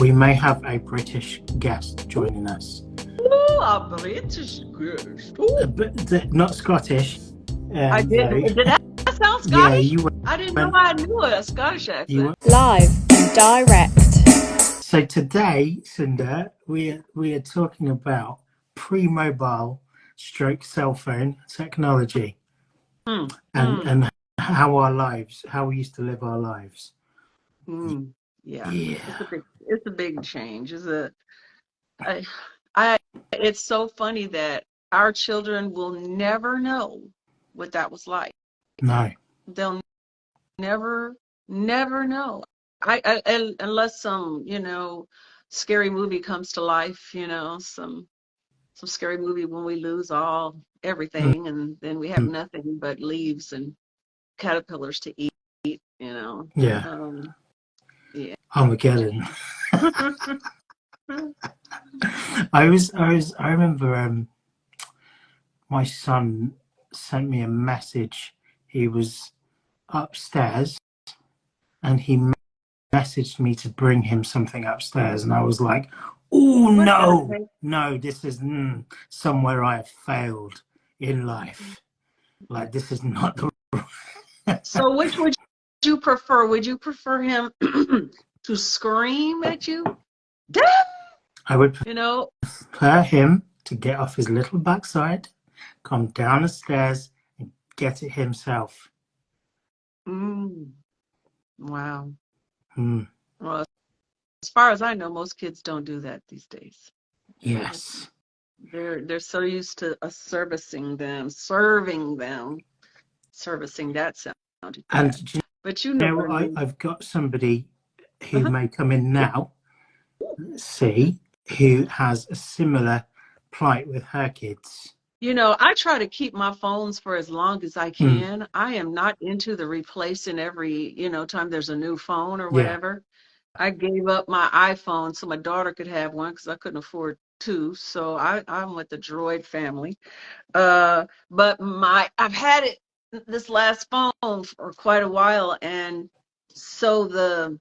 we may have a British guest joining us. Ooh, a British guest. But not Scottish. I didn't. Did that sound Scottish? Yeah, you were. I didn't know I knew a Scottish accent. Live and direct. So today, Cynda, we are talking about pre-mobile stroke cell phone technology and how we used to live our lives. Yeah. Yeah. It's a big change. It's so funny that our children will never know what that was like. No. They'll never know. Unless some, scary movie comes to life, some scary movie when we lose everything and then we have nothing but leaves and caterpillars to eat, Yeah. Yeah. Armageddon. I remember my son sent me a message. He was upstairs and he messaged me to bring him something upstairs, and I was like, oh no, this is somewhere I have failed in life. Like, this is not the So which would you prefer? Would you prefer him to scream at you? Dad! I would prefer him to get off his little backside, come down the stairs and get it himself. Wow. Well, as far as I know, most kids don't do that these days. Yes. They're so used to serving that sounded bad. And but you know what I mean. I've got somebody who may come in now, who has a similar plight with her kids. I try to keep my phones for as long as I can. I am not into the replacing every, time there's a new phone or whatever. I gave up my iPhone so my daughter could have one because I couldn't afford two. So I'm with the Droid family. But I've had this last phone for quite a while, and so the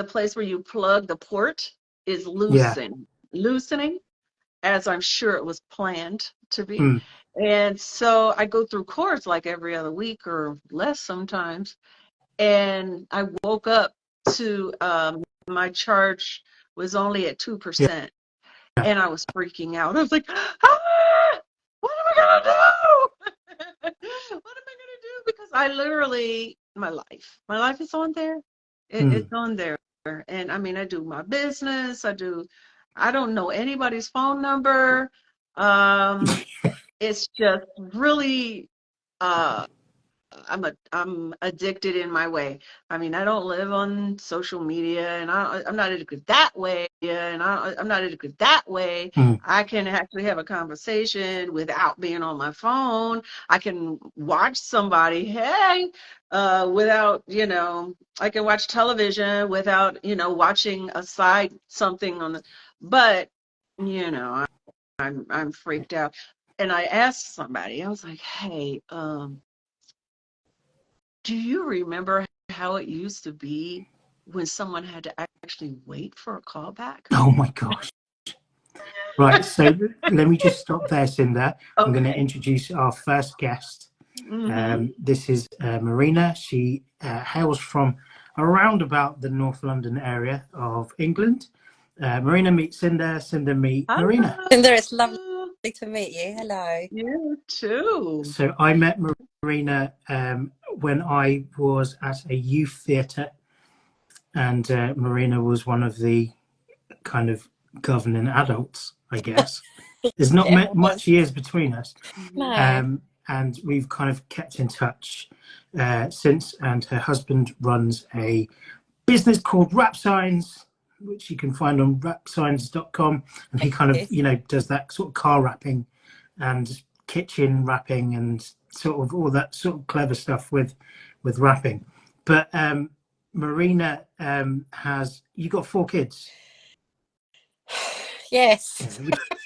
place where you plug the port is loosening, as I'm sure it was planned to be. And so I go through cords like every other week or less sometimes. And I woke up to my charge was only at 2%. And I was freaking out. I was like, what am I going to do? What am I going to do? Because I literally, my life is on there. It's on there. And I mean, I do my business. I don't know anybody's phone number. It's just really, I'm addicted in my way. I mean, I don't live on social media, and I'm not addicted that way. And I'm not addicted that way. I can actually have a conversation without being on my phone. I can watch somebody, without, I can watch television without, watching a side something on the, but, I'm freaked out. And I asked somebody, I was like, hey, do you remember how it used to be when someone had to actually wait for a call back? Oh my gosh. Right, so let me just stop there, Cynda. Okay. I'm going to introduce our first guest. This is Marina. She hails from around about the North London area of England. Marina meet Cynda, Cynda meet Marina. Cynda, it's lovely to meet you. Hello. You too. So I met Marina when I was at a youth theatre, and Marina was one of the kind of governing adults, I guess. There's not much years between us. No. And we've kind of kept in touch since, and her husband runs a business called Wrap Signs, which you can find on wrapsigns.com, and he kind of does that sort of car wrapping and kitchen wrapping and sort of all that sort of clever stuff with wrapping. But Marina you got 4 kids? Yes.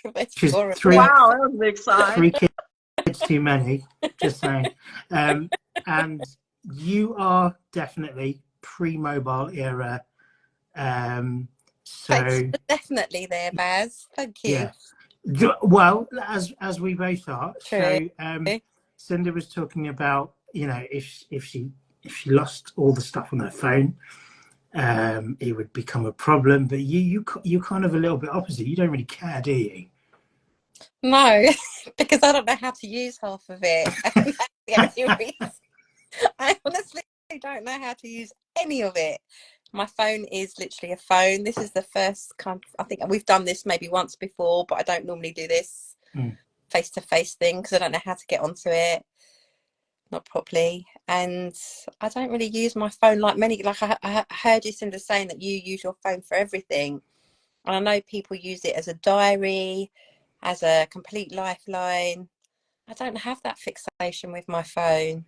Wow, that was a big sign. 3 kids too many, just saying. And you are definitely pre-mobile era Thanks So for definitely there, Baz. Thank you. well, as we both are. True. So Cynda was talking about, you know, if she lost all the stuff on her phone, it would become a problem. But you're kind of a little bit opposite. You don't really care, do you? No, because I don't know how to use half of it. And that's the only reason. I honestly don't know how to use any of it. My phone is literally a phone. This is the first I think we've done this maybe once before, but I don't normally do this face-to-face thing because I don't know how to get onto it, not properly. And I don't really use my phone like many. Like I heard you, Cynda, saying that you use your phone for everything. And I know people use it as a diary, as a complete lifeline. I don't have that fixation with my phone.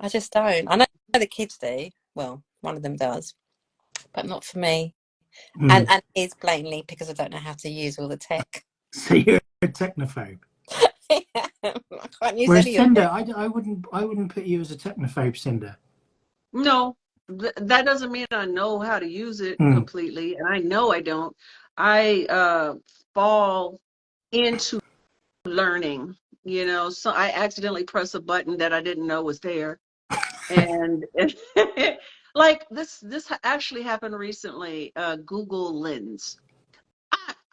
I just don't. I know the kids do. Well, one of them does, but not for me. And it's blatantly because I don't know how to use all the tech. So you're a technophobe. I can't use Whereas any of Cynda, it. I wouldn't put you as a technophobe, Cynda. No, that doesn't mean I know how to use it completely, and I know I don't. I fall into learning, you know, so I accidentally press a button that I didn't know was there. And like this actually happened recently, Google Lens.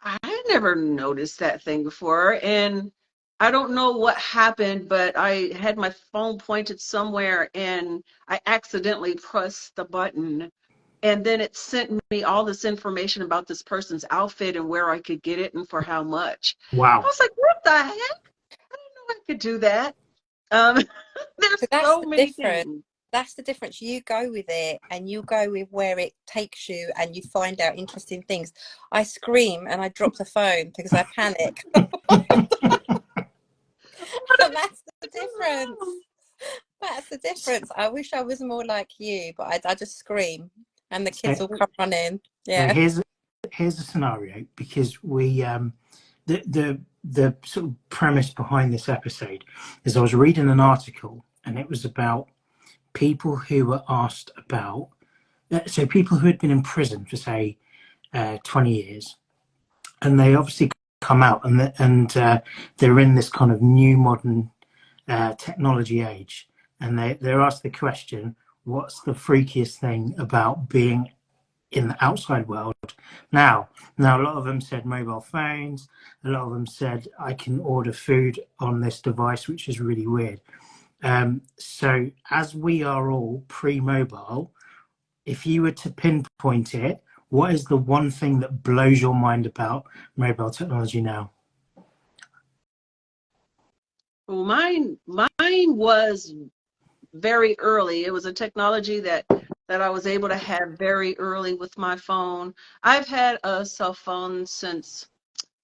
I never noticed that thing before, and I don't know what happened, but I had my phone pointed somewhere and I accidentally pressed the button, and then it sent me all this information about this person's outfit and where I could get it and for how much. Wow. I was like, what the heck? I didn't know I could do that. There's so many things. That's the difference. You go with it and you go with where it takes you and you find out interesting things. I scream and I drop the phone because I panic. And that's the difference. That's the difference. I wish I was more like you, but I just scream and the kids will come running. Yeah. So here's a scenario, because we the sort of premise behind this episode is I was reading an article and it was about people who were asked about, so people who had been in prison for say 20 years, and they obviously come out and they're in this kind of new modern technology age, and they're asked the question, what's the freakiest thing about being in the outside world now? A lot of them said mobile phones. A lot of them said I can order food on this device, which is really weird. So as we are all pre-mobile, if you were to pinpoint it, what is the one thing that blows your mind about mobile technology now? Well, mine was very early. It was a technology that I was able to have very early with my phone. I've had a cell phone since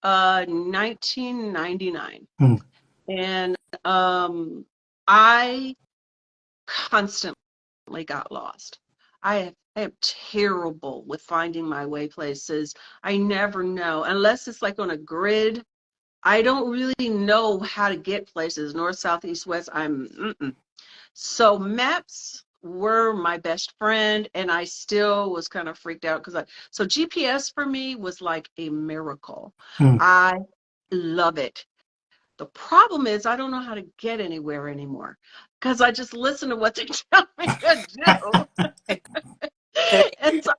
1999. And I constantly got lost. I am terrible with finding my way places. I never know, unless it's like on a grid. I don't really know how to get places, north, south, east, west. So maps were my best friend, and I still was kind of freaked out so GPS for me was like a miracle. I love it. The problem is I don't know how to get anywhere anymore because I just listen to what they tell me to do. And so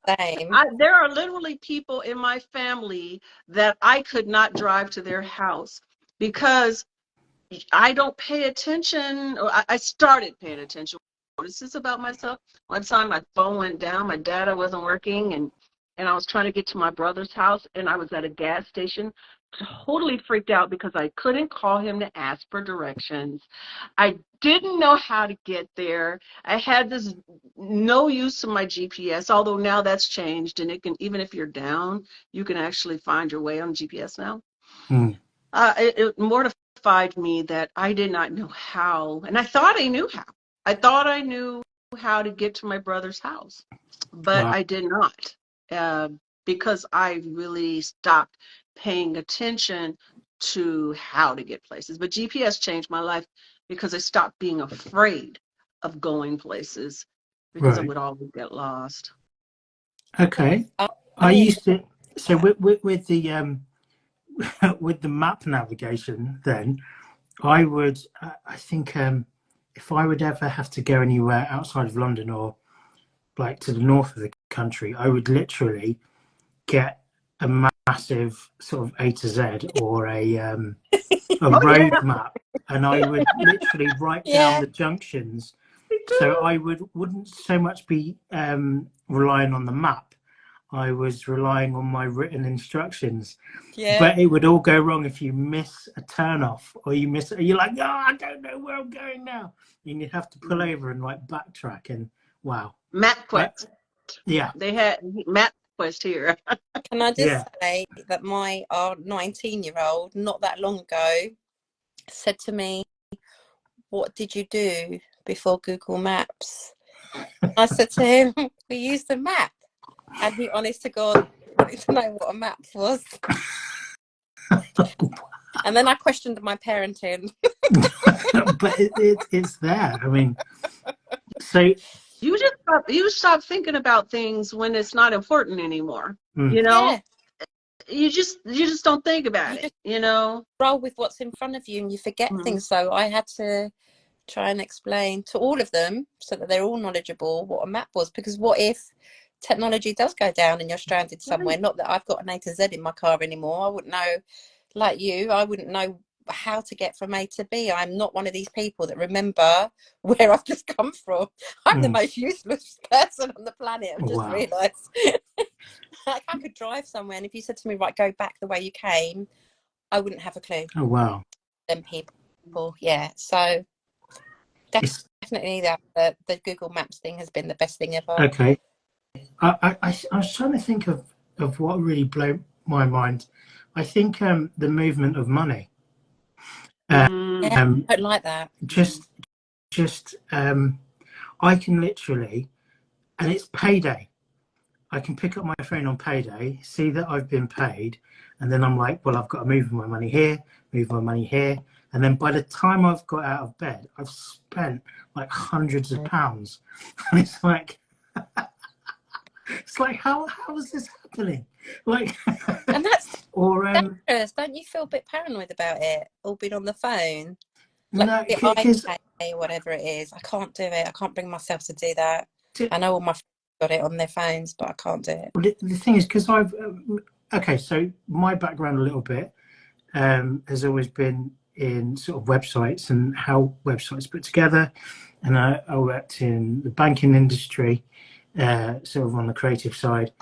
there are literally people in my family that I could not drive to their house because I don't pay attention. I started paying attention. This is about myself. One time my phone went down, my data wasn't working, and I was trying to get to my brother's house, and I was at a gas station, totally freaked out because I couldn't call him to ask for directions. I didn't know how to get there. I had this no use of my GPS, although now that's changed, and it can, even if you're down, you can actually find your way on GPS now. It mortified me that I did not know how, and I thought I knew how. I thought I knew how to get to my brother's house, but I did not, because I really stopped paying attention to how to get places. But GPS changed my life because I stopped being afraid of going places because I would always get lost. Okay. I used to, So with the with the map navigation, then I would, I think, if I would ever have to go anywhere outside of London or like to the north of the country, I would literally get a massive sort of A to Z or a road map, and I would literally write down the junctions. So I wouldn't so much be relying on the map. I was relying on my written instructions. But it would all go wrong if you miss a turn off or you miss it. You're like, oh, I don't know where I'm going now. And you'd have to pull over and like backtrack. And wow. MapQuest. Yeah. They had MapQuest here. Can I just say that our 19-year-old, not that long ago, said to me, "What did you do before Google Maps?" I said to him, "We used the map." And he, honest to God, wanted to know what a map was. And then I questioned my parenting. But it's there. I mean, so you stop thinking about things when it's not important anymore. You know, you just don't think about it. You know, roll with what's in front of you, and you forget things. So I had to try and explain to all of them so that they're all knowledgeable what a map was. Because what if technology does go down and you're stranded somewhere? Not that I've got an A to Z in my car anymore. I wouldn't know, like you, I wouldn't know how to get from A to B. I'm not one of these people that remember where I've just come from. I'm the most useless person on the planet. I've just realised. Like, I could drive somewhere, and if you said to me, right, go back the way you came, I wouldn't have a clue. Oh wow. Them people, yeah. So definitely that the Google Maps thing has been the best thing ever. Okay. I was trying to think of what really blew my mind. I think the movement of money. I don't like that. Just I can literally, and it's payday. I can pick up my phone on payday, see that I've been paid, and then I'm like, well, I've got to move my money here, move my money here. And then by the time I've got out of bed, I've spent like hundreds of pounds. And it's like, how is this happening? Like, and that's or dangerous. Don't you feel a bit paranoid about it? All being on the phone, like no, the iPay, whatever it is. I can't do it. I can't bring myself to do that. I know all my friends got it on their phones, but I can't do it. Well, the thing is, because I've okay, so my background a little bit has always been in sort of websites and how websites put together, and I worked in the banking industry, sort of on the creative side.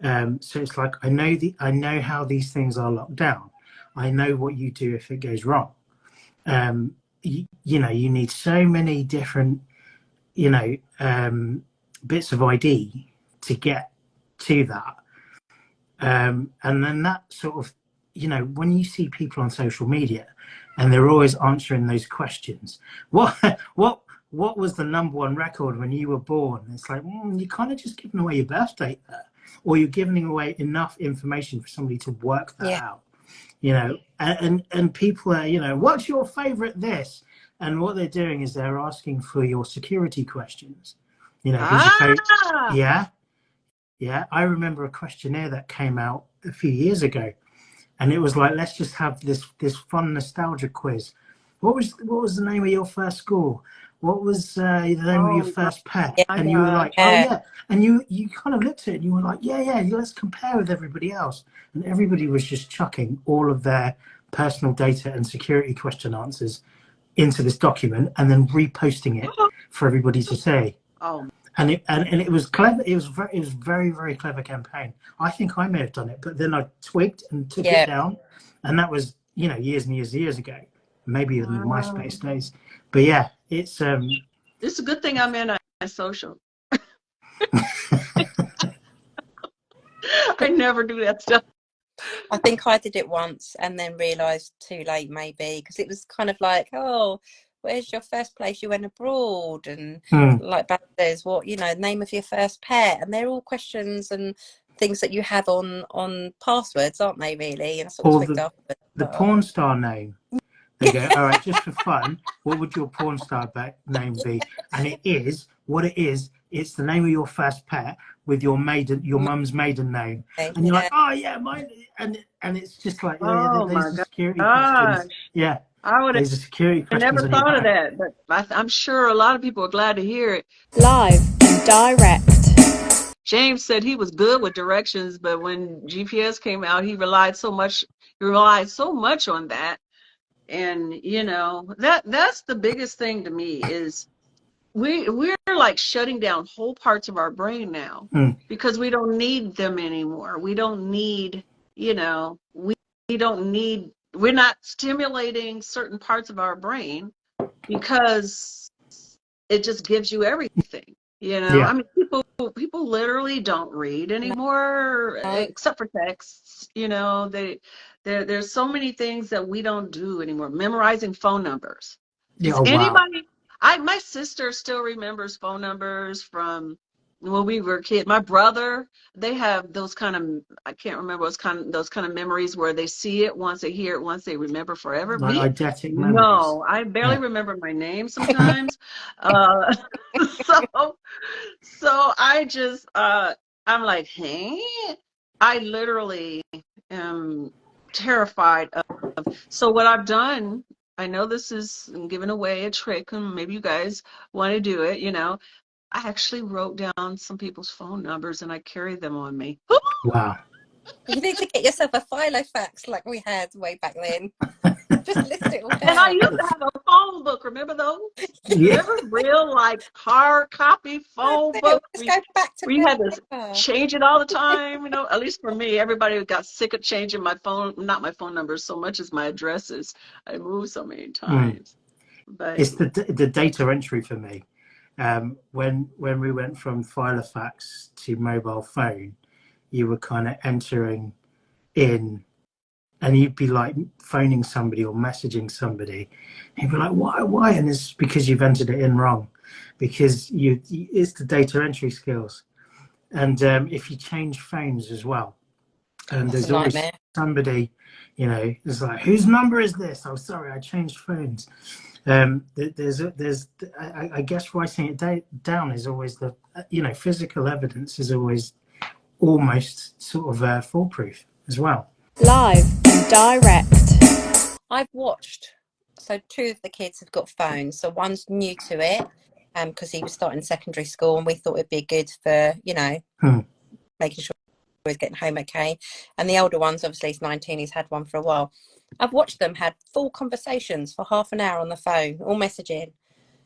So it's like I know how these things are locked down. I know what you do if it goes wrong. You know, you need so many different, bits of ID to get to that. And then that sort of, when you see people on social media and they're always answering those questions, what was the #1 record when you were born? It's like, you're kind of just giving away your birth date there, or you're giving away enough information for somebody to work that out, and people are, what's your favorite this? And what they're doing is they're asking for your security questions. Yeah. I remember a questionnaire that came out a few years ago, and it was like, let's just have this fun nostalgia quiz. What was the name of your first school? What was the name of your first pet? And you were like, oh yeah. And you kind of looked at it and you were like, yeah, let's compare with everybody else. And everybody was just chucking all of their personal data and security question answers into this document and then reposting it for everybody to see. And it was clever. It was very, very clever campaign. I think I may have done it, but then I twigged and took it down, and that was years and years ago, maybe even the MySpace days. But yeah, it's a good thing I'm in a social. I never do that stuff. I think I did it once and then realised too late, maybe, because it was kind of like, oh, where's your first place you went abroad? And like Bazz says, what, name of your first pet? And they're all questions and things that you have on passwords, aren't they, really? And sort of the porn star name. They go, all right, just for fun, what would your porn star name be? And it is what it is. It's the name of your first pet, with your mum's maiden name, and you're like, oh yeah, mine, and it's just like, Oh there's my the security gosh. questions. Yeah, I would there's the security have questions never on your thought of phone. that, but I'm sure a lot of people are glad to hear it. Live and direct. James said he was good with directions, but when GPS came out, he relied so much on that. And you know, that's the biggest thing to me is we're like shutting down whole parts of our brain now because we don't need them anymore. We don't need, you know, we don't need, we're not stimulating certain parts of our brain because it just gives you everything. You know, Yeah. I mean, people literally don't read anymore, except for texts. You know, there's so many things that we don't do anymore. Memorizing phone numbers. Yeah. Does Oh, wow. anybody? My sister still remembers phone numbers from when we were kids. My brother, they have those kind of, I can't remember those kind of memories where they see it once, they hear it once, they remember forever. Like eidetic memories. No, I barely remember my name sometimes. So I just I'm like, hey, I literally am terrified of. So what I've done, I know this is giving away a trick, and maybe you guys want to do it, you know. I actually wrote down some people's phone numbers and I carry them on me. Wow. You need to get yourself a Filofax like we had way back then. Just list it all down. And I used to have a phone book. Remember those? Yeah. Remember real like hard copy phone book? Let's go back to we had to change it all the time. You know, at least for me, everybody got sick of changing my phone, not my phone numbers so much as my addresses. I moved so many times. But it's the data entry for me. When we went from Filofax to mobile phone, you were kind of entering in, and you'd be like phoning somebody or messaging somebody, and you'd be like, why? And it's because you've entered it in wrong, because it's the data entry skills. And if you change phones as well, and there's always somebody, you know, it's like, whose number is this? Oh, sorry, I changed phones. I guess writing it down is always the, you know, physical evidence is always almost sort of foolproof as well. Live and direct. I've watched, so 2 of the kids have got phones. So one's new to it because he was starting secondary school and we thought it'd be good for, you know, making sure he was getting home okay. And the older one's obviously he's 19, he's had one for a while. I've watched them had full conversations for half an hour on the phone, all messaging.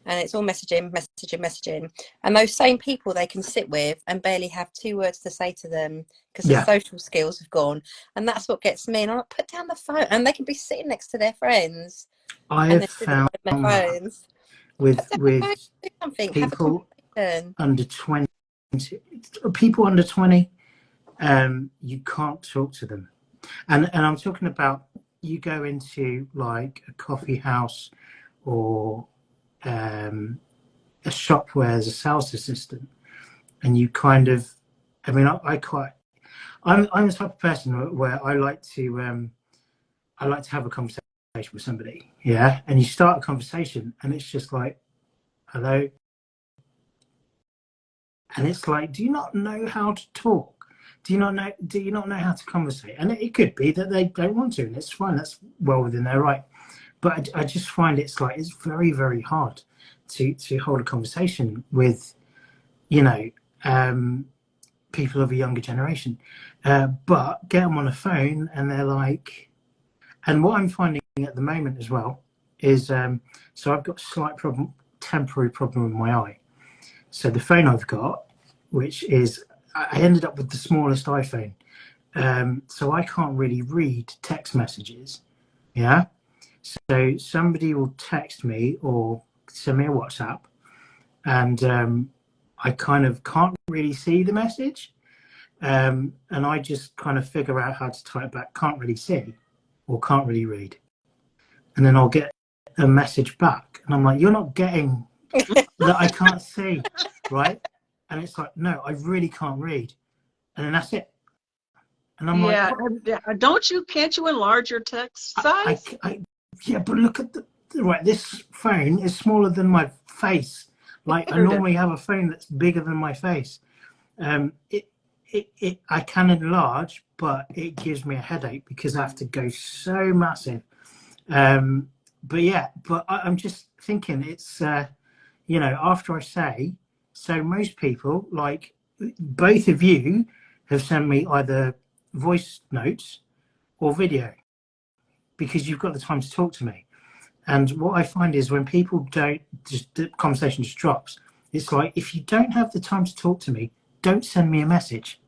And it's all messaging. And those same people they can sit with and barely have 2 words to say to them because the social skills have gone. And that's what gets me. And I'm like, put down the phone. And they can be sitting next to their friends. I have found their phones. with people under 20, people under 20, you can't talk to them. And I'm talking about, you go into like a coffee house or a shop where there's a sales assistant, and you kind of, I mean, I'm the type of person where I like to have a conversation with somebody, yeah, and you start a conversation and it's just like, hello, and it's like, do you not know how to talk? Do you not know how to conversate? And it could be that they don't want to, and it's fine, that's well within their right. But I just find it's very, very hard to hold a conversation with, you know, people of a younger generation. But get them on a phone and they're like, and what I'm finding at the moment as well is, so I've got a slight temporary problem with my eye. So the phone I've got, which is, I ended up with the smallest iPhone. So I can't really read text messages. Yeah. So somebody will text me or send me a WhatsApp, and I kind of can't really see the message, and I just kind of figure out how to type back, can't really see or can't really read, and then I'll get a message back and I'm like, you're not getting that I can't see, right? And it's like, no, I really can't read, and then that's it. And I'm like, can't you enlarge your text size? Yeah, but look at this phone is smaller than my face. Like, I normally have a phone that's bigger than my face. I can enlarge, but it gives me a headache because I have to go so massive. But yeah, but I'm just thinking it's, you know, after I say, so most people, like both of you, have sent me either voice notes or video because you've got the time to talk to me. And what I find is when people don't, just the conversation just drops. It's like, if you don't have the time to talk to me, don't send me a message,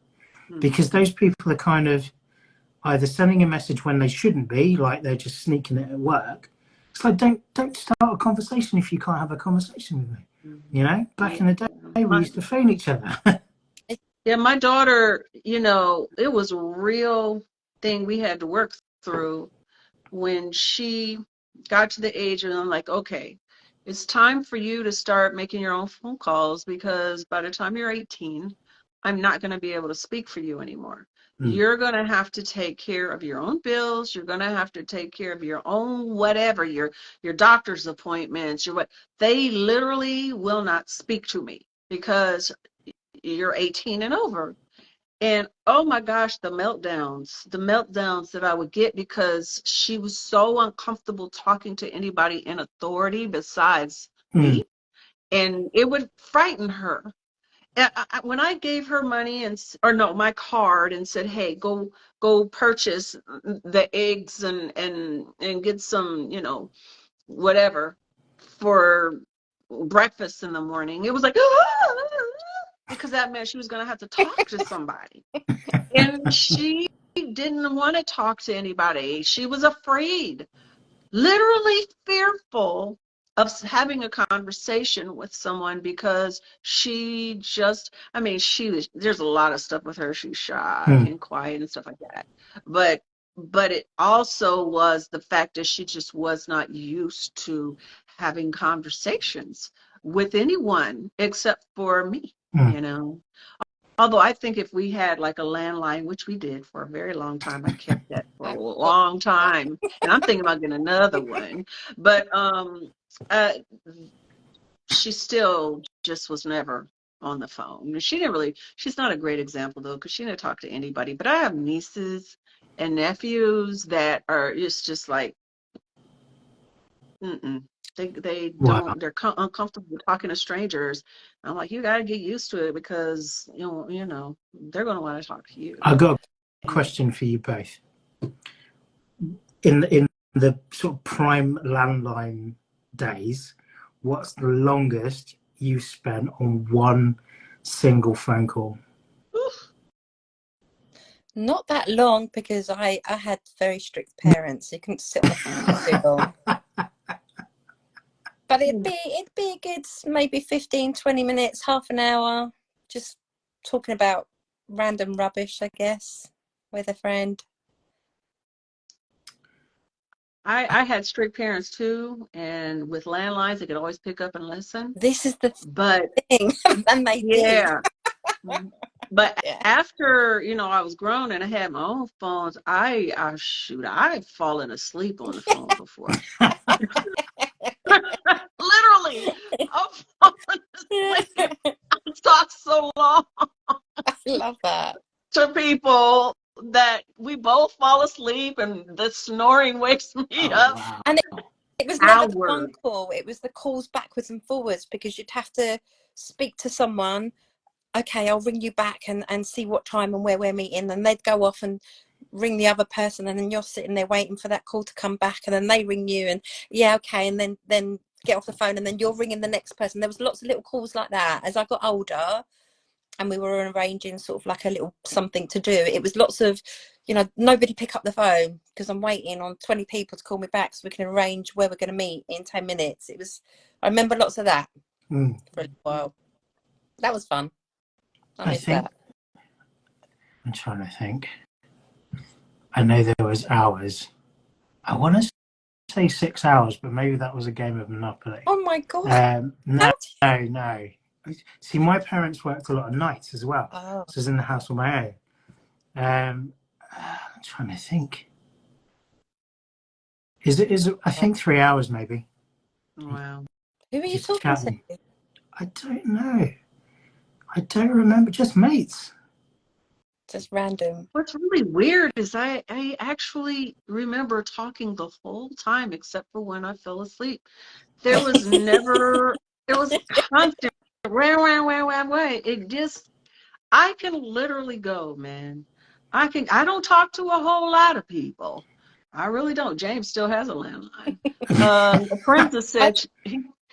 because those people are kind of either sending a message when they shouldn't be, like they're just sneaking it at work. It's like, don't start a conversation if you can't have a conversation with me. You know, back in the day, we used to phone each other. Yeah, my daughter, you know, it was a real thing we had to work through when she got to the age and I'm like, okay, it's time for you to start making your own phone calls, because by the time you're 18, I'm not going to be able to speak for you anymore. You're going to have to take care of your own bills. You're going to have to take care of your own whatever, your doctor's appointments, your what. They literally will not speak to me because you're 18 and over. And oh my gosh, the meltdowns that I would get because she was so uncomfortable talking to anybody in authority besides me. And it would frighten her. When I gave her money my card and said, hey, go purchase the eggs and get some, you know, whatever for breakfast in the morning, it was like, because that meant she was going to have to talk to somebody. And she didn't want to talk to anybody. She was afraid, literally fearful of having a conversation with someone, because she just, I mean, there's a lot of stuff with her. She's shy and quiet and stuff like that. But it also was the fact that she just was not used to having conversations with anyone except for me, you know. Although I think if we had like a landline, which we did for a very long time, I kept that for a long time, and I'm thinking about getting another one. But she still just was never on the phone. She's not a great example though, because she didn't talk to anybody. But I have nieces and nephews that are, it's just like, They don't, they're uncomfortable talking to strangers. I'm like, you got to get used to it, because you know they're going to want to talk to you. I've got a question for you both. In the sort of prime landline days, what's the longest you spent on one single phone call? Not that long, because I had very strict parents. So you couldn't sit on the phone for too long. But it'd be a good maybe 15, 20 minutes, half an hour, just talking about random rubbish, I guess, with a friend. I had strict parents too, and with landlines, they could always pick up and listen. This is the thing, and they did. But after, you know, I was grown and I had my own phones, I've fallen asleep on the phone before. Literally, I've fallen asleep. I've talked so long. I love that. To people that we both fall asleep and the snoring wakes me up. Wow. And it was never the one call, it was the calls backwards and forwards, because you'd have to speak to someone. Okay, I'll ring you back and see what time and where we're meeting. And they'd go off and ring the other person, and then you're sitting there waiting for that call to come back, and then they ring you, and yeah, okay, and then get off the phone, and then you're ringing the next person. There was lots of little calls like that. As I got older and we were arranging sort of like a little something to do, it was lots of, you know, nobody pick up the phone because I'm waiting on 20 people to call me back so we can arrange where we're going to meet in 10 minutes. I remember lots of that for a little while. That was fun. I think that. I'm trying to think. I know there was hours. I want to say 6 hours, but maybe that was a game of Monopoly. Oh my god! No. See, my parents worked a lot of nights as well. So I was in the house on my own. I'm trying to think. Is it? I think 3 hours maybe. Wow. Who are you talking to? I don't know. I don't remember. Just mates. Just random. What's really weird is I actually remember talking the whole time except for when I fell asleep. There was never, it was constant, way. It just, I can literally go, man. I don't talk to a whole lot of people. I really don't. James still has a landline. A friend just said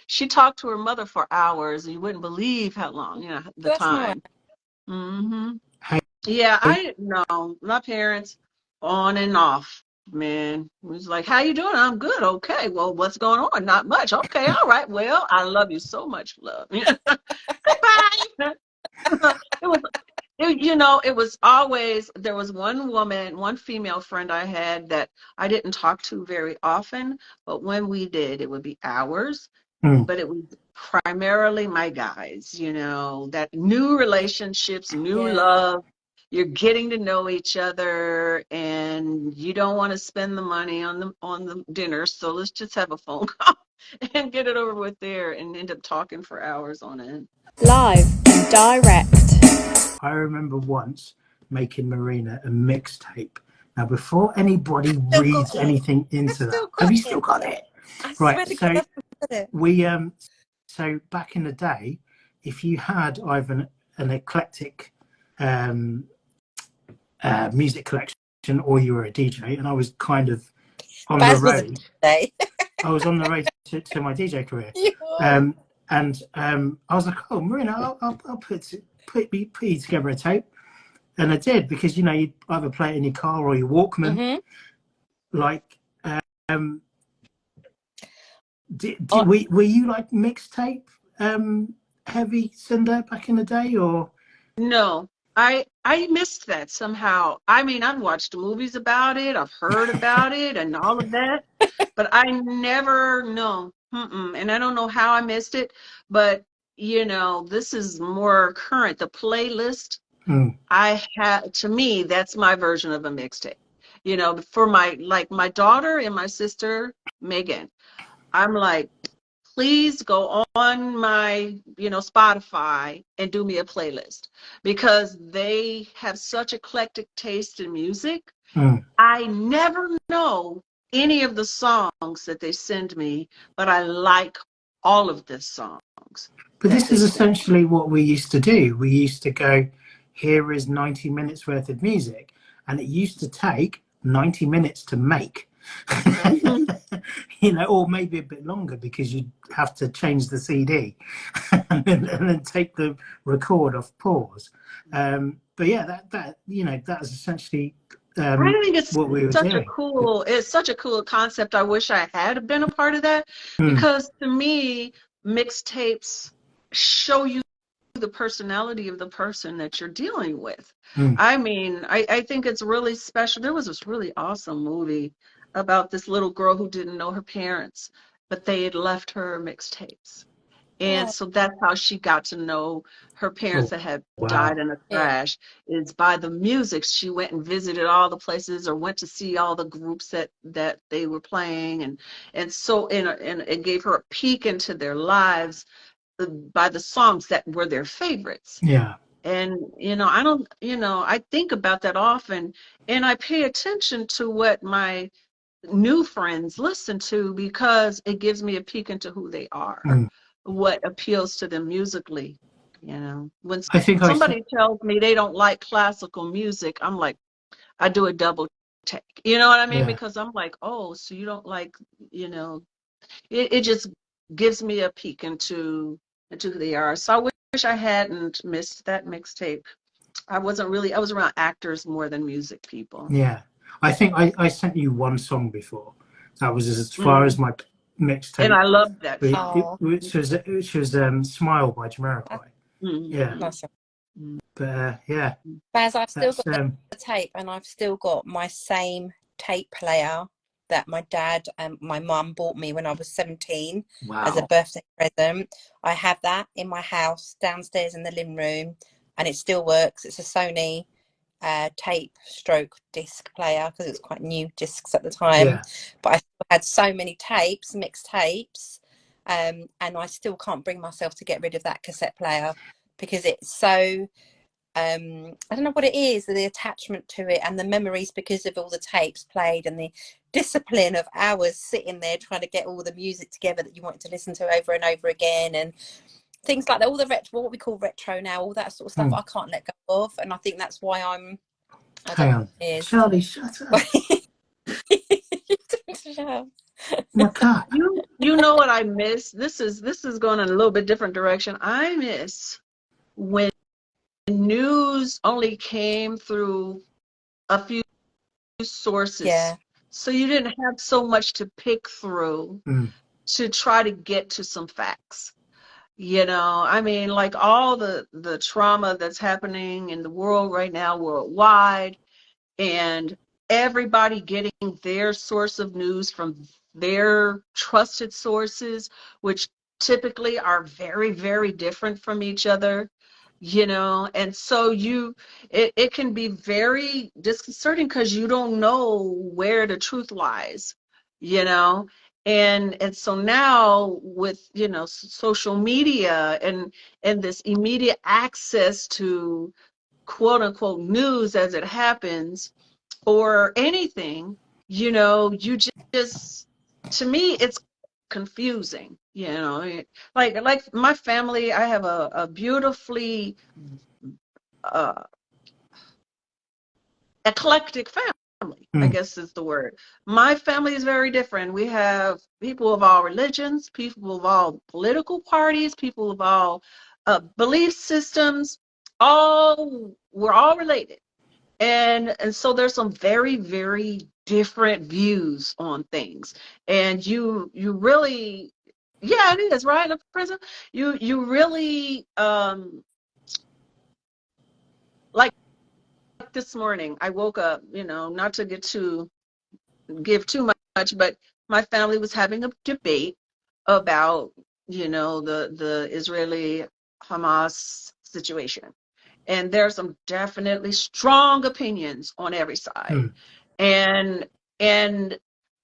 she talked to her mother for hours, and you wouldn't believe how long, you know, the That's time. Mm-hmm. Yeah, I know. My parents, on and off, man. It was like, how you doing? I'm good. Okay. Well, what's going on? Not much. Okay. All right. Well, I love you so much, love. Goodbye. It was, you know, it was always, there was one woman, one female friend I had that I didn't talk to very often, but when we did, it would be hours. But it was primarily my guys, you know, that new relationships, new love. You're getting to know each other, and you don't want to spend the money on the dinner, so let's just have a phone call and get it over with there, and end up talking for hours on end. Live and direct. I remember once making Marina a mixtape. Now, before anybody reads anything into that, have you still got it? Right. So so back in the day, if you had either an eclectic music collection or you were a DJ, and I was kind of on the road. I was on the road to my DJ career. And I was like, oh, Marina, I'll put you together a tape. And I did, because, you know, you'd either play it in your car or your Walkman. Like, were you like mixtape heavy, Cynda, back in the day, or? No, I missed that somehow. I mean, I've watched movies about it, I've heard about it, and all of that, but I never know. And I don't know how I missed it, but you know, this is more current. The playlist I have, to me, that's my version of a mixtape. You know, for my daughter and my sister Megan, I'm like, please go on my, you know, Spotify and do me a playlist, because they have such eclectic taste in music. I never know any of the songs that they send me, but I like all of the songs. But this is essentially what we used to do. We used to go, here is 90 minutes worth of music, and it used to take 90 minutes to make. You know, or maybe a bit longer, because you'd have to change the CD and then take the record off pause. But yeah, that you know, that is essentially I think it's what we were such doing. it's such a cool concept. I wish I had been a part of that, because to me, mixtapes show you the personality of the person that you're dealing with. I mean, I think it's really special. There was this really awesome movie about this little girl who didn't know her parents, but they had left her mixtapes. And so that's how she got to know her parents that had died in a crash, is by the music. She went and visited all the places, or went to see all the groups that they were playing, and so and it gave her a peek into their lives by the songs that were their favorites. And you know, I think about that often, and I pay attention to what my new friends listen to, because it gives me a peek into who they are, what appeals to them musically. You know, when somebody tells me they don't like classical music, I'm like, I do a double take. You know what I mean? Because I'm like, oh, so you don't like, you know, it just gives me a peek into who they are. So I wish I hadn't missed that mixtape. I was around actors more than music people. I think I sent you one song before. That was as far as my mixtape. And I loved that song. Which was Smile by Jamiroquai. But yeah. Baz, I've still got the tape, and I've still got my same tape player that my dad and my mum bought me when I was 17 as a birthday present. I have that in my house downstairs in the living room, and it still works. It's a Sony tape stroke disc player, because it was quite new discs at the time. But I had so many tapes, mixed tapes, and I still can't bring myself to get rid of that cassette player, because it's so I don't know what it is, the attachment to it and the memories because of all the tapes played and the discipline of hours sitting there trying to get all the music together that you wanted to listen to over and over again, and things like that, all the retro, what we call retro now, all that sort of stuff I can't let go of. And I think that's why Hang on. Charlie, shut up. My cat. You know what I miss? This is going in a little bit different direction. I miss when news only came through a few sources. Yeah. So you didn't have so much to pick through to try to get to some facts. You know, I mean, like all the trauma that's happening in the world right now, worldwide, and everybody getting their source of news from their trusted sources, which typically are very, very different from each other, you know. And so it can be very disconcerting because you don't know where the truth lies, you know. And so now with, you know, social media and this immediate access to quote unquote news as it happens or anything, you know, you just, to me, it's confusing, you know. Like my family, I have a beautifully eclectic family, I guess is the word. My family is very different. We have people of all religions, people of all political parties, people of all belief systems. We're all related. And so there's some very, very different views on things. And you really, yeah, it is, right, President? You really, like this morning, I woke up, you know, not to give too much, but my family was having a debate about, you know, the Israeli Hamas situation. And there's some definitely strong opinions on every side. And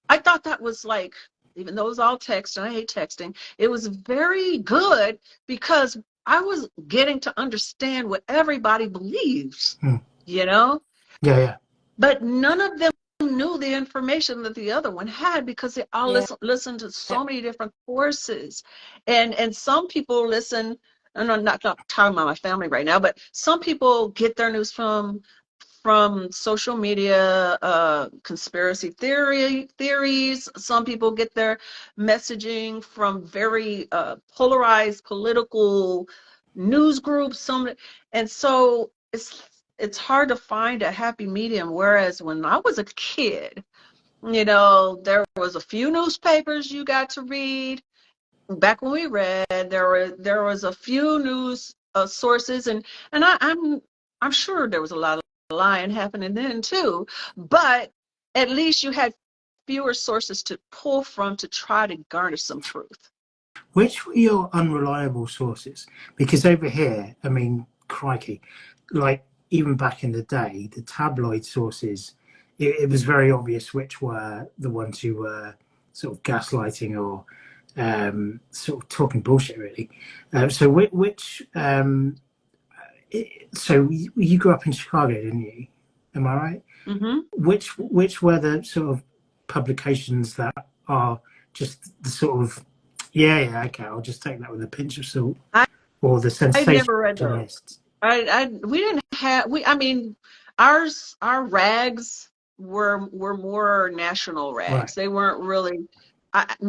I thought that was like, even though it was all text, and I hate texting, it was very good because I was getting to understand what everybody believes, you know? Yeah. But none of them knew the information that the other one had because they all listened to so many different forces. And some people listen, and I'm not talking about my family right now, but some people get their news from social media, conspiracy theories. Some people get their messaging from very polarized political news groups. And so it's hard to find a happy medium. Whereas when I was a kid, you know, there was a few newspapers you got to read. Back when we read, there was a few news sources, and I'm sure there was a lot of lying happening then too, but at least you had fewer sources to pull from to try to garner some truth. Which were your unreliable sources? Because over here, I mean, crikey, like even back in the day, the tabloid sources, it was very obvious which were the ones who were sort of gaslighting or sort of talking bullshit, really. So so you grew up in Chicago, didn't you? Am I right? Which were the sort of publications that are just the sort of okay, I'll just take that with a pinch of salt, or the sensationalists? I never read those. We didn't have, I mean, our rags were more national rags. Right. They weren't really,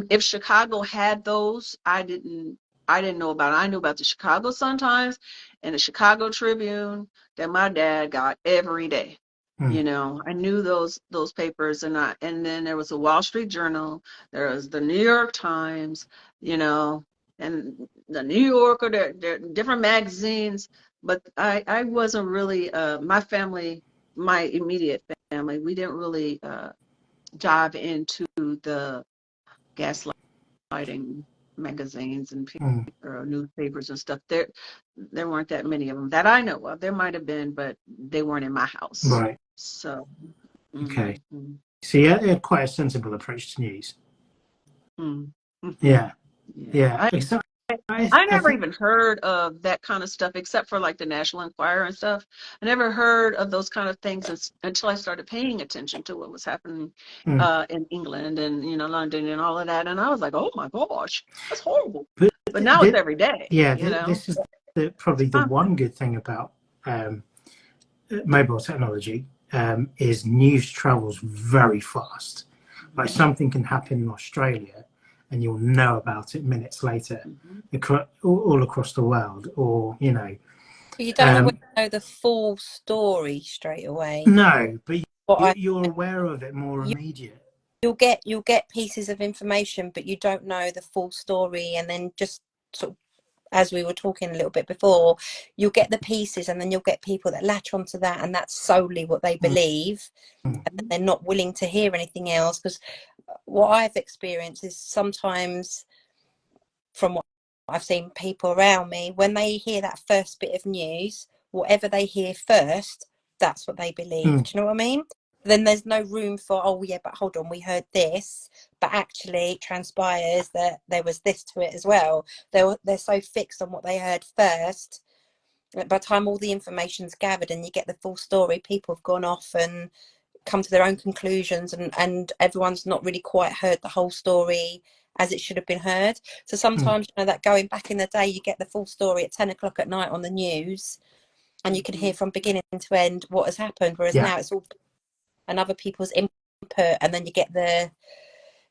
if Chicago had those, I didn't know about it. I knew about the Chicago Sun-Times and the Chicago Tribune that my dad got every day. You know, I knew those papers, and then there was the Wall Street Journal, there was the New York Times, you know, and the New Yorker, there different magazines. But I wasn't really, my family, my immediate family, we didn't really dive into the gaslighting magazines and newspapers and stuff. There weren't that many of them that I know of. There might have been, but they weren't in my house. Right. So. Okay. So you had quite a sensible approach to news. Yeah. I I never think even heard of that kind of stuff, except for like the National Enquirer and stuff. I never heard of those kind of things until I started paying attention to what was happening mm, in England and, London and all of that. And I was like, oh my gosh, that's horrible. but But now it's every day, this is It's probably the constant. one good thing about mobile technology, is news travels very fast. Like something can happen in Australia and you'll know about it minutes later, all across the world, or You don't always know the full story straight away. no, but What you're aware of it more you, immediate. you'll get pieces of information, but you don't know the full story. And then just sort of, as we were talking a little bit before, you'll get the pieces, and then you'll get people that latch onto that, and that's solely what they believe, and they're not willing to hear anything else. Because what I've experienced is sometimes, from what I've seen people around me, when they hear that first bit of news, whatever they hear first, that's what they believe. Do you know what I mean? Then there's no room for, oh yeah, but hold on, we heard this, but actually it transpires that there was this to it as well. They're so fixed on what they heard first. By the time all the information's gathered and you get the full story, people have gone off and come to their own conclusions, and everyone's not really quite heard the whole story as it should have been heard. So sometimes, that going back in the day, you get the full story at 10 o'clock at night on the news, and you can hear from beginning to end what has happened, whereas now it's all and other people's input, and then you get the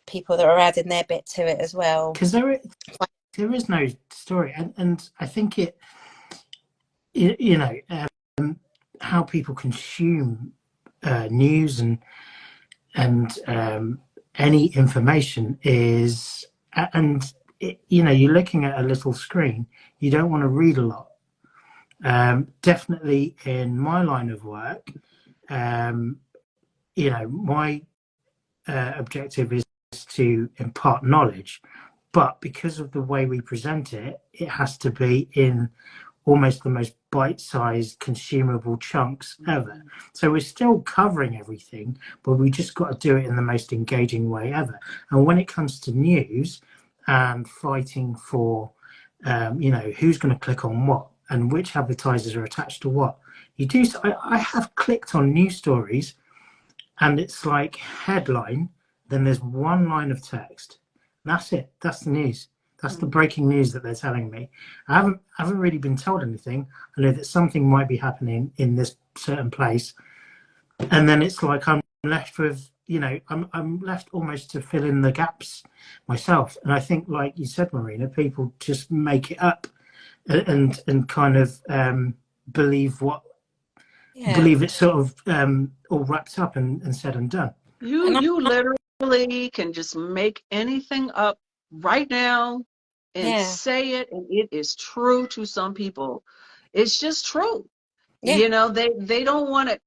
people that are adding their bit to it as well. Because there is no story, and I think how people consume news and any information is, and you're looking at a little screen, you don't want to read a lot. Definitely in my line of work, my objective is to impart knowledge, but because of the way we present it, it has to be in almost the most bite-sized consumable chunks ever. So we're still covering everything, but we just got to do it in the most engaging way ever. And when it comes to news and fighting for who's going to click on what and which advertisers are attached to what, I have clicked on news stories and it's like headline, then there's one line of text. That's it. That's the news. That's the breaking news that they're telling me. I haven't really been told anything. I know that something might be happening in this certain place, and then it's like I'm left with, I'm left almost to fill in the gaps myself. And I think, like you said, Marina, people just make it up and kind of believe it's sort of all wrapped up and said and done. You literally can just make anything up right now and say it, and it is true to some people. It's just true. They don't want it.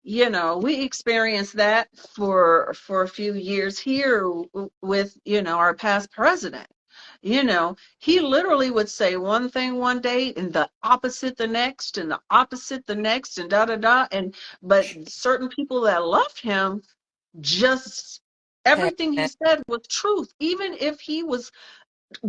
We experienced that for a few years here with our past president. He literally would say one thing one day and the opposite the next, and the opposite the next, and da da da. But certain people that loved him, just everything he said was truth, even if he was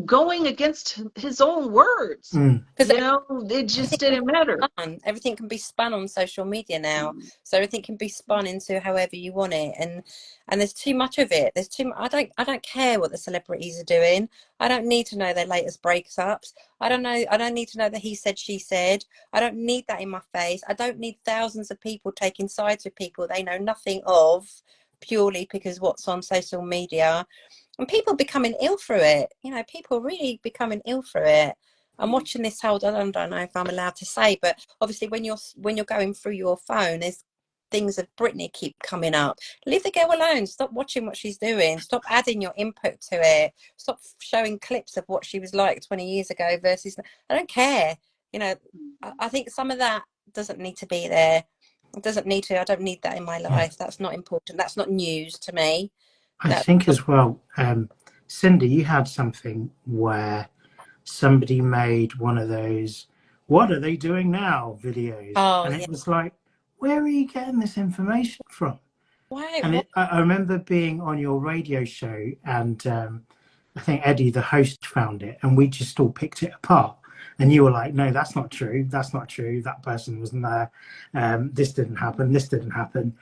going against his own words. It just didn't matter. Everything can be spun on social media now, so everything can be spun into however you want it, and there's too much of it. There's too much. I don't care what the celebrities are doing. I don't need to know their latest breakups. I don't need to know that he said, she said. I don't need that in my face. I don't need thousands of people taking sides with people they know nothing of, purely because what's on social media. And people becoming ill through it. People really becoming ill through it. I'm watching this whole, I don't know if I'm allowed to say, but obviously when you're going through your phone, there's things of Britney keep coming up. Leave the girl alone. Stop watching what she's doing. Stop adding your input to it. Stop showing clips of what she was like 20 years ago versus, I don't care. I think some of that doesn't need to be there. It doesn't need to. I don't need that in my life. That's not important. That's not news to me. I think as well, Cynda, you had something where somebody made one of those "what are they doing now" videos, and it was like, where are you getting this information from? Why? And I remember being on your radio show, and I think Eddie, the host, found it, and we just all picked it apart. And you were like, no, that's not true. That's not true. That person wasn't there. This didn't happen. This didn't happen.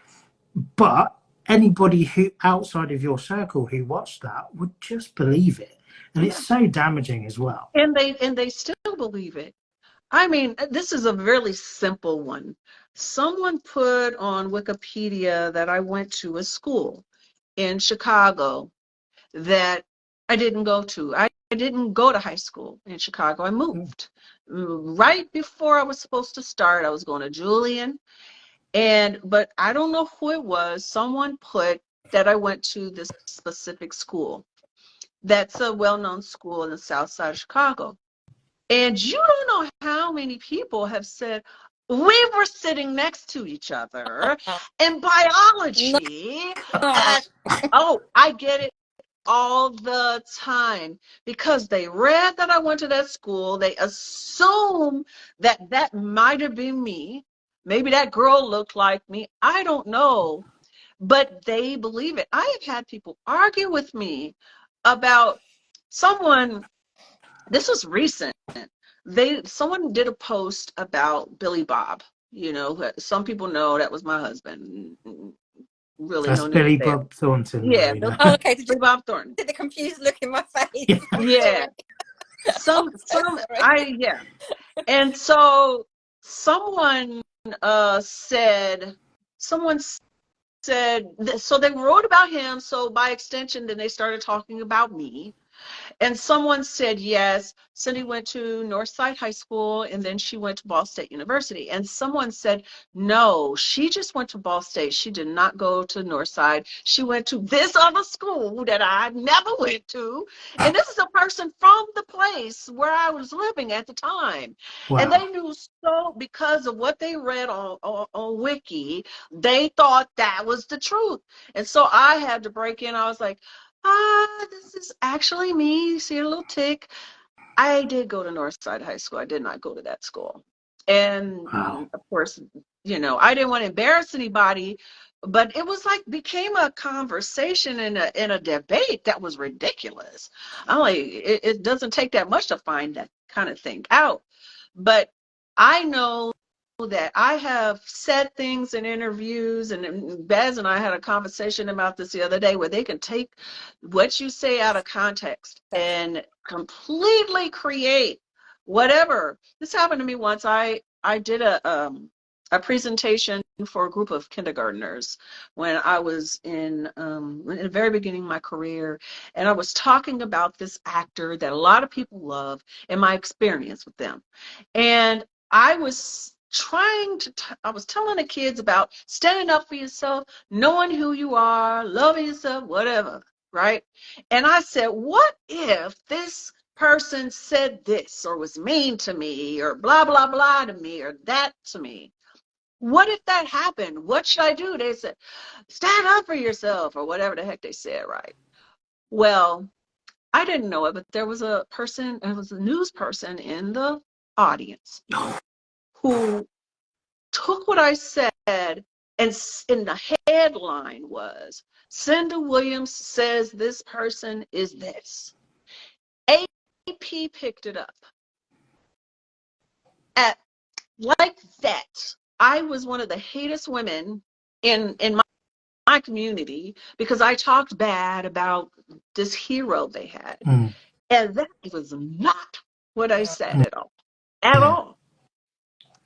But anybody who outside of your circle who watched that would just believe it. And it's so damaging as well. And they still believe it. I mean, this is a really simple one. Someone put on Wikipedia that I went to a school in Chicago that I didn't go to. I didn't go to high school in Chicago. I moved right before I was supposed to start. I was going to Julian, but I don't know who it was. Someone put that I went to this specific school. That's a well-known school in the South Side of Chicago. And you don't know how many people have said, we were sitting next to each other in biology. I get it all the time because they read that I went to that school. They assume that that might have been me. Maybe that girl looked like me. I don't know, but they believe it. I have had people argue with me about someone. This was recent. Someone did a post about Billy Bob. You know, some people know that was my husband. Really, that's no Billy need there. Bob Thornton. Yeah. Oh, okay. Billy Bob Thornton. Did the confused look in my face? Yeah. Yeah. And so someone said, so they wrote about him. So by extension, then they started talking about me. And someone said, yes, Cindy went to Northside High School and then she went to Ball State University. And someone said, no, she just went to Ball State. She did not go to Northside. She went to this other school that I never went to. And this is a person from the place where I was living at the time. Wow. And they knew, so because of what they read on Wiki, they thought that was the truth. And so I had to break in. I was like, this is actually me. See a little tick. I did go to Northside High School. I did not go to that school. And wow. Of course, you know, I didn't want to embarrass anybody, but it was like became a conversation in a debate that was ridiculous. I'm like, it doesn't take that much to find that kind of thing out. But I know that I have said things in interviews, and Bazz and I had a conversation about this the other day, where they can take what you say out of context and completely create whatever. This happened to me once. I did a presentation for a group of kindergartners when I was in the very beginning of my career, and I was talking about this actor that a lot of people love and my experience with them. And I was I was telling the kids about standing up for yourself, knowing who you are, loving yourself, whatever, right? And I said, what if this person said this or was mean to me or blah, blah, blah to me or that to me? What if that happened? What should I do? They said, stand up for yourself or whatever the heck they said, right? Well, I didn't know it, but there was a person, it was a news person in the audience who took what I said, and in the headline was, Cynda Williams says this person is this. AP picked it up. Like that, I was one of the hatest women in my community because I talked bad about this hero they had. And that was not what I said at all. At all.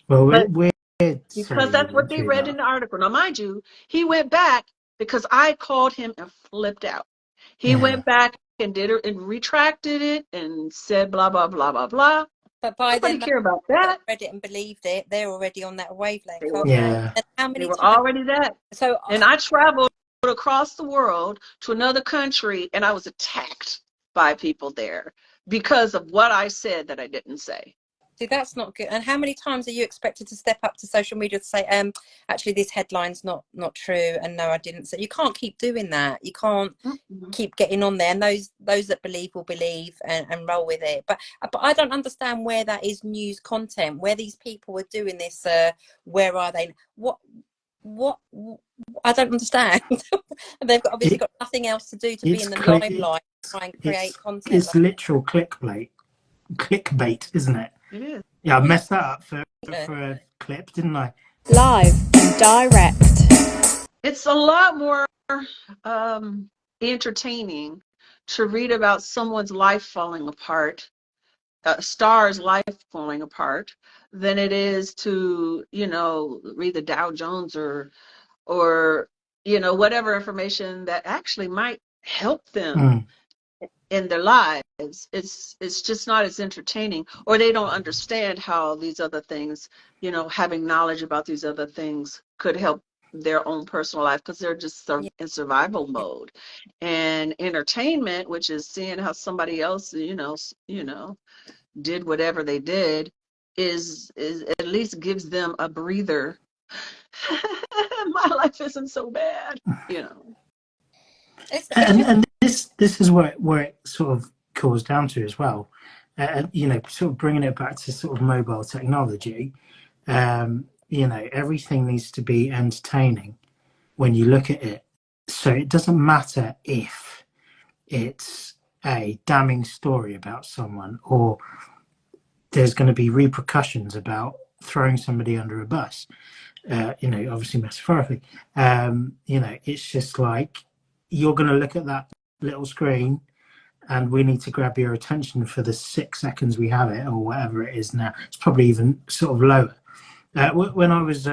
Well, we're because that's what they read in the article. Now, mind you, he went back because I called him and flipped out. He went back and did it and retracted it and said blah, blah, blah, blah, blah. But by Nobody then, care about that. Read it and believed it. They're already on that wavelength. Yeah. And how many they were times, already that. So, and I traveled across the world to another country, and I was attacked by people there because of what I said that I didn't say. See, that's not good. And how many times are you expected to step up to social media to say, actually, this headline's not true, and no, I didn't say. You can't keep doing that. You can't keep getting on there. And those that believe will believe and roll with it. But I don't understand where that is news content. Where these people are doing this. Where are they? What? I don't understand. They've obviously got nothing else to do to be in the limelight. try and create content. It's literal clickbait, isn't it? It is. Yeah, I messed that up for a clip, didn't I? Live and direct. It's a lot more entertaining to read about someone's life falling apart, a star's life falling apart, than it is to, read the Dow Jones or whatever information that actually might help them in their lives. It's just not as entertaining, or they don't understand how these other things, having knowledge about these other things could help their own personal life, because they're just in survival mode. And entertainment, which is seeing how somebody else, did whatever they did, is at least gives them a breather. My life isn't so bad, And this is where it sort of cools down to as well. Sort of bringing it back to sort of mobile technology. Everything needs to be entertaining when you look at it. So it doesn't matter if it's a damning story about someone, or there's going to be repercussions about throwing somebody under a bus, obviously metaphorically. It's just like, you're going to look at that little screen and we need to grab your attention for the 6 seconds we have it, or whatever it is now. It's probably even sort of lower. When I was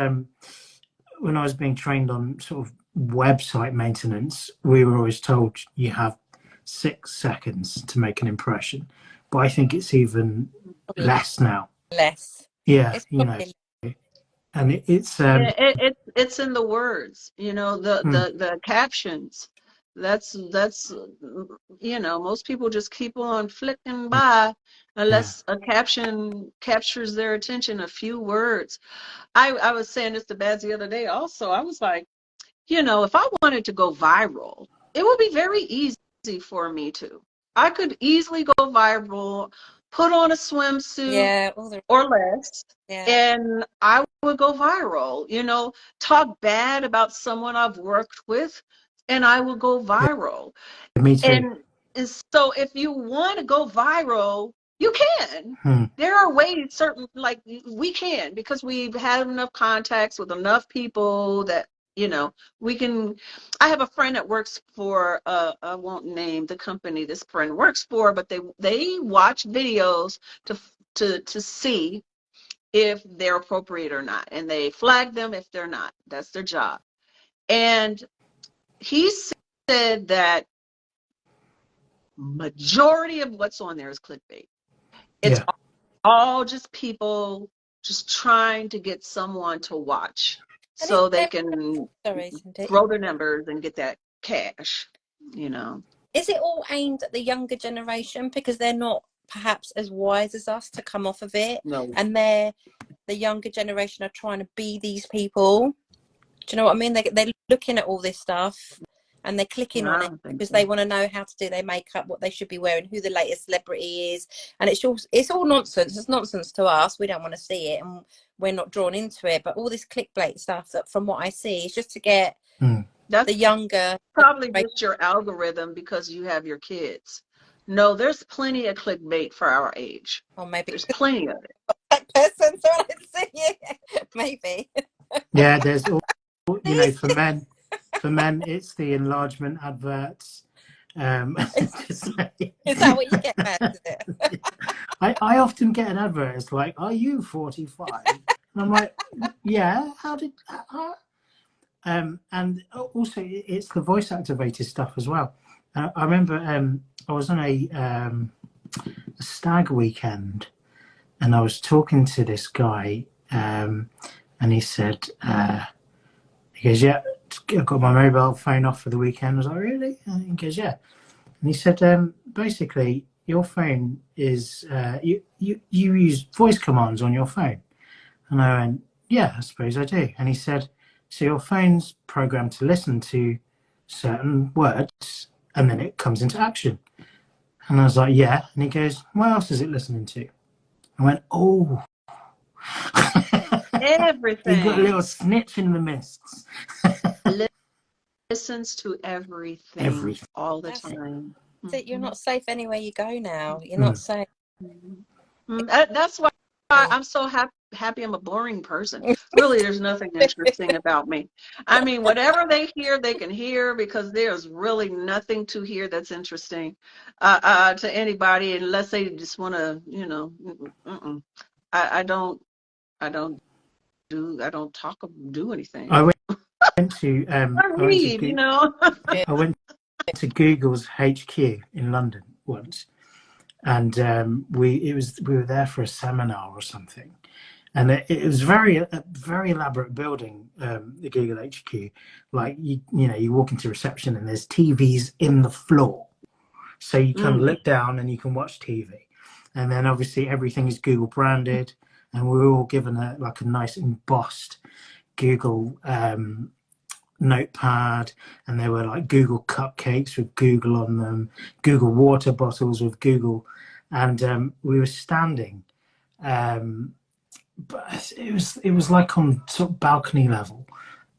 being trained on sort of website maintenance, we were always told you have 6 seconds to make an impression, but I think it's even less now. Yeah, and it's in the words, the captions. That's most people just keep on flicking by unless a caption captures their attention. A few words. I was saying this to Bazz the other day also. I was like, if I wanted to go viral, it would be very easy for me to. I could easily go viral, put on a swimsuit or less, and I would go viral. Talk bad about someone I've worked with, and I will go viral. Me too. And so if you want to go viral, you can. There are ways, like we can, because we've had enough contacts with enough people that, we can. I have a friend that works for, I won't name the company this friend works for, but they watch videos to see if they're appropriate or not. And they flag them if they're not. That's their job. And he said that majority of what's on there is clickbait. It's all just people just trying to get someone to watch so they can grow their numbers and get that cash, Is it all aimed at the younger generation because they're not perhaps as wise as us to come off of it? No. And the younger generation are trying to be these people. Do you know what I mean? They're looking at all this stuff and they're clicking on it because they want to know how to do their makeup, what they should be wearing, who the latest celebrity is. And it's all nonsense. It's nonsense to us. We don't want to see it and we're not drawn into it. But all this clickbait stuff, that from what I see, is just to get the younger. Probably just your algorithm because you have your kids. No, there's plenty of clickbait for our age. Or maybe there's plenty of it. That person, so I didn't see it. Maybe. Yeah, there's all, for men, it's the enlargement adverts. Is that what you get, Matt? Is it? I often get an advert. It's like, "Are you 45?" And I'm like, "Yeah." And also it's the voice activated stuff as well. I remember I was on a stag weekend, and I was talking to this guy, and he said, he goes, "Yeah, I got my mobile phone off for the weekend." I was like, "Really?" And he goes, "Yeah." And he said, basically, your phone is, you use voice commands on your phone. And I went, "Yeah, I suppose I do." And he said, "So your phone's programmed to listen to certain words and then it comes into action." And I was like, "Yeah." And he goes, "What else is it listening to?" I went, "Oh." Everything. He got a little snitch in the mists. Listens to everything all the time. You're not safe anywhere you go now. You're not safe. That's why I'm so happy I'm a boring person. Really, there's nothing interesting about me. I mean, whatever they hear, they can hear, because there's really nothing to hear that's interesting to anybody, unless they just want to, I don't talk or do anything. I went to I went to Google's HQ in London once, and we were there for a seminar or something, and it was a very elaborate building, the Google HQ. Like you walk into reception and there's TVs in the floor, so you kind of look down and you can watch TV, and then obviously everything is Google branded, and we were all given a nice embossed Google notepad, and there were like Google cupcakes with Google on them, Google water bottles with Google, and we were standing, but it was like on sort of balcony level,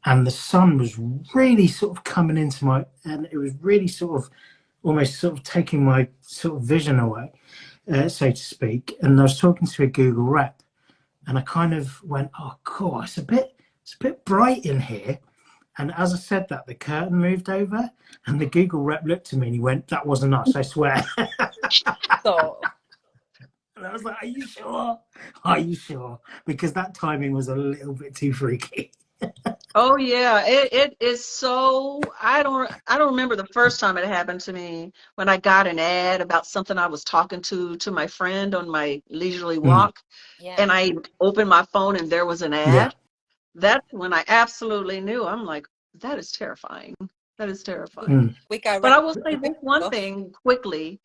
and the sun was really sort of coming into and it was really sort of almost sort of taking my sort of vision away, so to speak. And I was talking to a Google rep, and I kind of went, "Oh, cool, it's a bit bright in here." And as I said that, the curtain moved over, and the Google rep looked at me and he went, "That wasn't us, I swear." And I was like, "Are you sure? Are you sure?" Because that timing was a little bit too freaky. Oh yeah, it is so. I don't remember the first time it happened to me, when I got an ad about something I was talking to my friend on my leisurely walk, and I opened my phone and there was an ad. Yeah. That's when I absolutely knew. I'm like, that is terrifying. That is terrifying. But I will say this one thing quickly.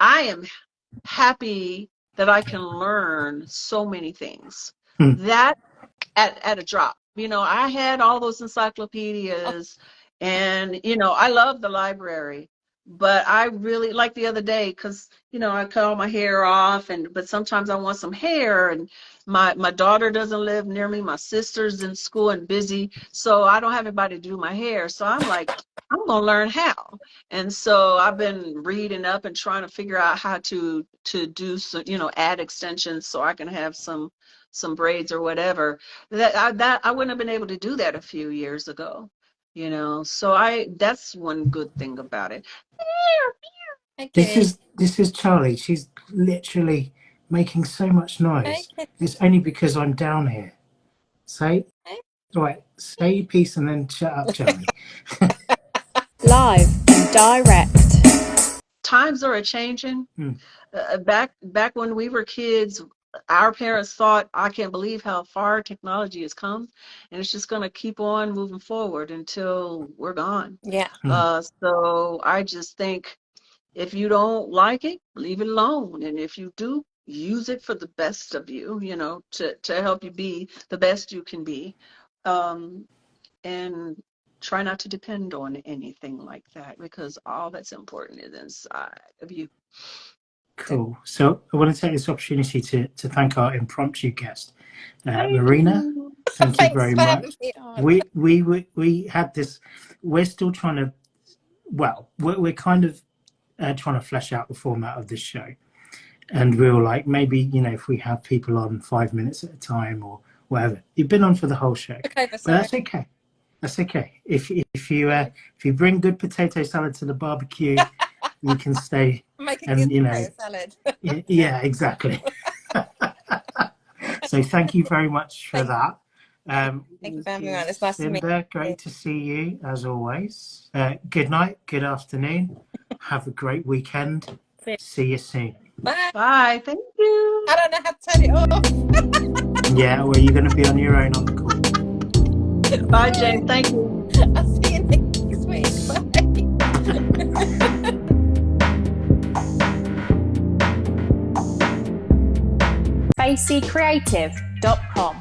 I am happy that I can learn so many things. That at a drop. I had all those encyclopedias, and I love the library, but I really, like the other day, because I cut all my hair off, but sometimes I want some hair, and my daughter doesn't live near me, my sister's in school and busy, so I don't have anybody to do my hair. So I'm like, I'm gonna learn how. And so I've been reading up and trying to figure out how to do some, add extensions so I can have some braids or whatever. That I wouldn't have been able to do that a few years ago, so that's one good thing about it. This is Charlie. She's literally making so much noise. It's only because I'm down here. Say your piece and then shut up, Charlie. Live and direct. Times are a-changing. Back when we were kids, our parents thought, I can't believe how far technology has come, and it's just going to keep on moving forward until we're gone. So I just think, if you don't like it, leave it alone, and if you do, use it for the best of you, to help you be the best you can be, and try not to depend on anything like that, because all that's important is inside of you. Cool. So I want to take this opportunity to thank our impromptu guest, Marina. Thank you very much. We had this. We're still trying to. Well, we're kind of trying to flesh out the format of this show, and we were like, maybe if we have people on 5 minutes at a time or whatever. You've been on for the whole show, but that's okay. That's okay. If you bring good potato salad to the barbecue, you can stay. Make a good potato salad. Yeah, exactly. So thank you very much for that. Thank you for having me on. It's nice to meet you. Cynda, great to see you as always. Good night, good afternoon. Have a great weekend. See you soon. Bye. Bye. Thank you. I don't know how to turn it off. Yeah, well, you're going to be on your own on the call. Bye, Jane. Thank you. I'll see you next week. Bye. faceycreative.com